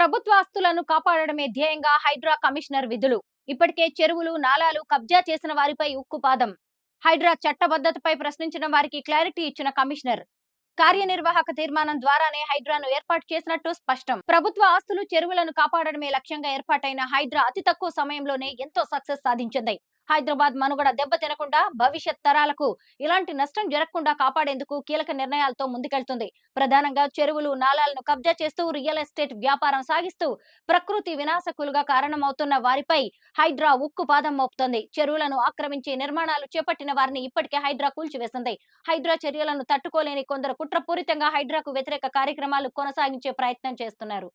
ప్రభుత్వ ఆస్తులను కాపాడడమే ధ్యేయంగా హైడ్రా కమిషనర్ విధులు. ఇప్పటికే చెరువులు, నాలాలు కబ్జా చేసిన వారిపై ఉక్కుపాదం. హైడ్రా చట్టబద్ధతపై ప్రశ్నించిన వారికి క్లారిటీ ఇచ్చిన కమిషనర్. కార్యనిర్వాహక తీర్మానం ద్వారానే హైడ్రాను ఏర్పాటు చేసినట్టు స్పష్టం. ప్రభుత్వ ఆస్తులు, చెరువులను కాపాడడమే లక్ష్యంగా ఏర్పాటైన హైడ్రా అతి తక్కువ సమయంలోనే ఎంతో సక్సెస్ సాధించింది. హైదరాబాద్ మనుగడ దెబ్బతినకుండా, భవిష్యత్ తరాలకు ఇలాంటి నష్టం జరగకుండా కాపాడేందుకు కీలక నిర్ణయాలతో ముందుకెళ్తుంది. ప్రధానంగా చెరువులు, నాలాలను కబ్జా చేస్తూ రియల్ ఎస్టేట్ వ్యాపారం సాగిస్తూ ప్రకృతి వినాశకులుగా కారణమవుతున్న వారిపై హైడ్రా ఉక్కు పాదం మోపుతోంది. చెరువులను ఆక్రమించి నిర్మాణాలు చేపట్టిన వారిని ఇప్పటికే హైడ్రా కూల్చివేసింది. హైడ్రా చర్యలను తట్టుకోలేని కొందరు కుట్రపూరితంగా హైడ్రాకు వ్యతిరేక కార్యక్రమాలు కొనసాగించే ప్రయత్నం చేస్తున్నారు.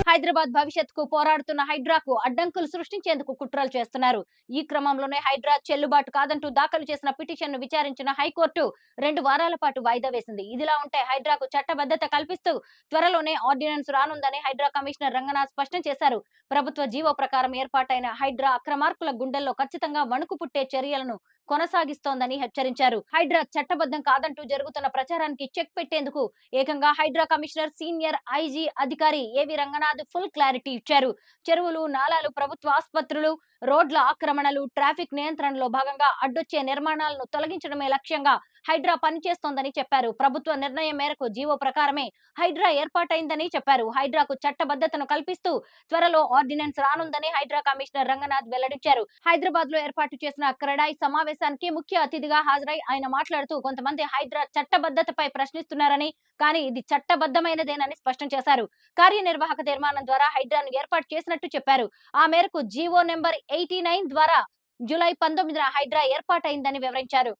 హైదరాబాద్ భవిష్యత్తుకు పోరాడుతున్న హైడ్రాకు అడ్డంకులు సృష్టించేందుకు కుట్రలు చేస్తున్నారు. ఈ క్రమంలోనే హైడ్రా చెల్లుబాటు కాదంటూ దాఖలు చేసిన పిటిషన్ను విచారించిన హైకోర్టు 2 వారాల పాటు వాయిదా వేసింది. ఇదిలా ఉంటే హైడ్రాకు చట్టబద్ధత కల్పిస్తూ త్వరలోనే ఆర్డినెన్స్ రానుందని హైడ్రా కమిషనర్ రంగనాథ్ స్పష్టం చేశారు. ప్రభుత్వ జీవో ప్రకారం ఏర్పాటైన హైడ్రా అక్రమార్కుల గుండెల్లో ఖచ్చితంగా వణుకు పుట్టే చర్యలను కొనసాగిస్తోందని హెచ్చరించారు. హైడ్రా చట్టబద్ధం కాదంటూ జరుగుతున్న ప్రచారానికి చెక్ పెట్టేందుకు ఏకంగా హైడ్రా కమిషనర్ సీనియర్ ఐజీ అధికారి ఏవి రంగనాథ్ ఫుల్ క్లారిటీ ఇచ్చారు. చెరువులు, నాలాలు, ప్రభుత్వ ఆసుపత్రులు, రోడ్ల ఆక్రమణలు, ట్రాఫిక్ నియంత్రణలో భాగంగా అడ్డొచ్చే నిర్మాణాలను తొలగించడమే లక్ష్యంగా హైడ్రా పనిచేస్తోందని చెప్పారు. ప్రభుత్వ నిర్ణయం మేరకు జీవో ప్రకారమే హైడ్రా ఏర్పాటైందని చెప్పారు. హైడ్రాకు చట్టబద్ధతను కల్పిస్తూ త్వరలో ఆర్డినెన్స్ రానుందని హైడ్రా కమిషనర్ రంగనాథ్ వెల్లడించారు. హైదరాబాద్ లో ఏర్పాటు చేసిన క్రెడాయి సమావేశానికి ముఖ్య అతిథిగా హాజరై ఆయన మాట్లాడుతూ కొంతమంది హైడ్రా చట్టబద్ధతపై ప్రశ్నిస్తున్నారని, కానీ ఇది చట్టబద్ధమైనదేనని స్పష్టం చేశారు. కార్యనిర్వాహక తీర్మానం ద్వారా హైడ్రాను ఏర్పాటు చేసినట్టు చెప్పారు. ఆ మేరకు జీవో నెంబర్ 89 ద్వారా జూలై 19న హైడ్రా ఏర్పాటైందని వివరించారు.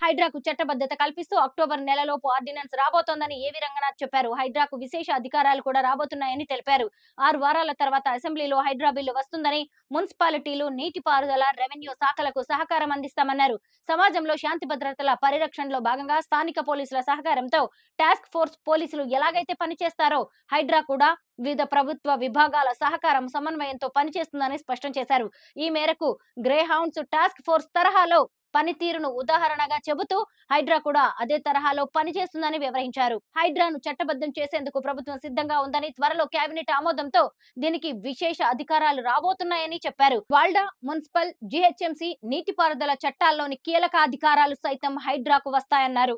హైడ్రాకు చట్టబద్ధత కల్పిస్తూ అక్టోబర్ నెలలోపు ఆర్డినెన్స్ రాబోతోందని ఏవి రంగనాథ్ చెప్పారు. హైడ్రాకు విశేష అధికారాలు కూడా రాబోతున్నాయని తెలిపారు. 6 వారాల తర్వాత అసెంబ్లీలో హైడ్రా బిల్లు వస్తుందని, మున్సిపాలిటీలు, నీటిపారుదల, రెవెన్యూ శాఖలకు సహకారం అందిస్తామన్నారు. సమాజంలో శాంతి భద్రతల పరిరక్షణలో భాగంగా స్థానిక పోలీసుల సహకారంతో టాస్క్ ఫోర్స్ పోలీసులు ఎలాగైతే పనిచేస్తారో హైడ్రా కూడా వివిధ ప్రభుత్వ విభాగాల సహకారం, సమన్వయంతో పనిచేస్తుందని స్పష్టం చేశారు. ఈ మేరకు గ్రే హౌండ్స్ టాస్క్ ఫోర్స్ తరహాలో పనితీరును ఉదాహరణగా చెబుతూ హైడ్రా కూడా అదే తరహాలో పనిచేస్తుందని వివరించారు. హైడ్రాను చట్టబద్ధం చేసేందుకు ప్రభుత్వం సిద్ధంగా ఉందని, త్వరలో కేబినెట్ ఆమోదంతో దీనికి విశేష అధికారాలు రాబోతున్నాయని చెప్పారు. వాల్డా, మున్సిపల్, జీహెచ్ఎంసీ, నీటిపారుదల చట్టాల్లోని కీలక అధికారాలు సైతం హైడ్రాకు వస్తాయన్నారు.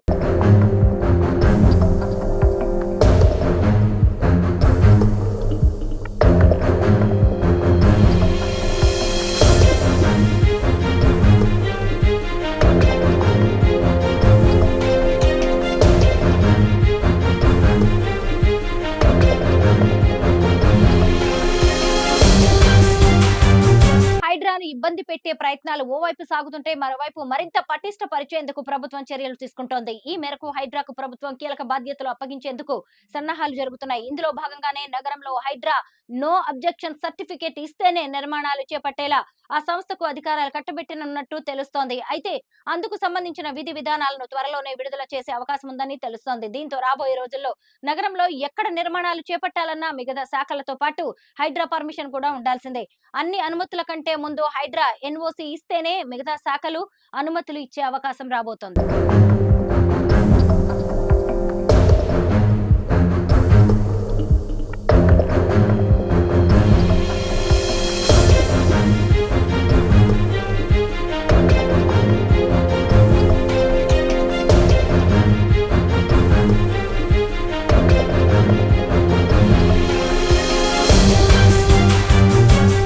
హైడ్రాను ఇబ్బంది పెట్టే ప్రయత్నాలు ఓవైపు సాగుతుంటే, మరోవైపు మరింత పటిష్ట పరిచేందుకు ప్రభుత్వం చర్యలు తీసుకుంటోంది. ఈ మేరకు హైడ్రాకు ప్రభుత్వం కీలక బాధ్యతలు అప్పగించేందుకు సన్నాహాలు జరుగుతున్నాయి. ఇందులో భాగంగానే నగరంలో హైడ్రా నో అబ్జెక్షన్ సర్టిఫికేట్ ఇస్తేనే నిర్మాణాలు చేపట్టేలా ఆ సంస్థకు అధికారాలు కట్టబెట్టనున్నట్టు తెలుస్తోంది. అయితే అందుకు సంబంధించిన విధి విధానాలను త్వరలోనే విడుదల చేసే అవకాశం ఉందని తెలుస్తోంది. దీంతో రాబోయే రోజుల్లో నగరంలో ఎక్కడ నిర్మాణాలు చేపట్టాలన్నా మిగతా శాఖలతో పాటు హైడ్రా పర్మిషన్ కూడా ఉండాల్సిందే. అన్ని అనుమతుల కంటే ముందు హైడ్రా ఎన్ఓసి ఇస్తేనే మిగతా శాఖలు అనుమతులు ఇచ్చే అవకాశం రాబోతోంది.